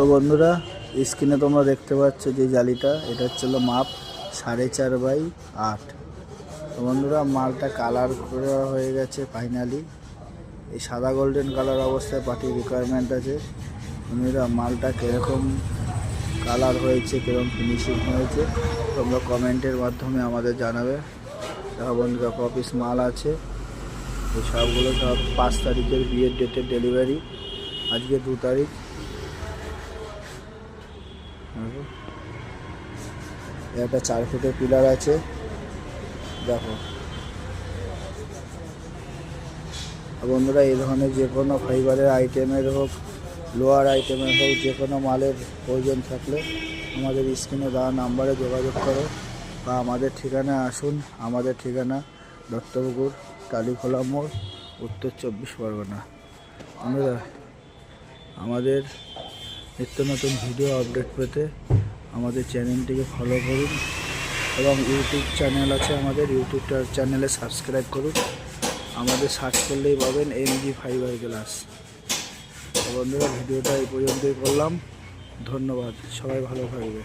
তো বন্ধুরা, স্ক্রিনে তোমরা দেখতে পাচ্ছ যে জালিটা, এটা হচ্ছিল মাপ 4.5x8। তো বন্ধুরা, মালটা কালার করা হয়ে গেছে ফাইনালি। এই সাদা গোল্ডেন কালার অবস্থায় পার্টির রিকোয়ারমেন্ট আছে। বন্ধুরা, মালটা কীরকম কালার হয়েছে, কীরকম ফিনিশিং হয়েছে তোমরা কমেন্টের মাধ্যমে আমাদের জানাবে। দেখো বন্ধুরা, কপিস মাল আছে। এই সবগুলো সব 5 তারিখের বিয়ের ডেটের ডেলিভারি। আজকে 2 তারিখ। একটা 4 ফুটের পিলার আছে। দেখো বন্ধুরা, এই ধরনের যে কোনো ফাইবারের আইটেমের হোক, লোয়ার আইটেমের হোক, যে কোনো মালের প্রয়োজন থাকলে আমাদের স্ক্রিনে দেওয়া নাম্বারে যোগাযোগ করো বা আমাদের ঠিকানায় আসুন। আমাদের ঠিকানা দত্তপুকুর, টালিখোলা মোড়, উত্তর 24 পরগনা। বন্ধুরা, আমাদের নিত্য নতুন ভিডিও আপডেট পেতে আমাদের চ্যানেলটিকে ফলো করুন এবং ইউটিউব চ্যানেল আছে আমাদের, ইউটিউব চ্যানেলে সাবস্ক্রাইব করুন। আমাদের সার্চ করলেই পাবেন এমজি ফাইবার গ্লাস। বন্ধুরা, ভিডিওটা এই পর্যন্তই করলাম। ধন্যবাদ, সবাই ভালো থাকবে।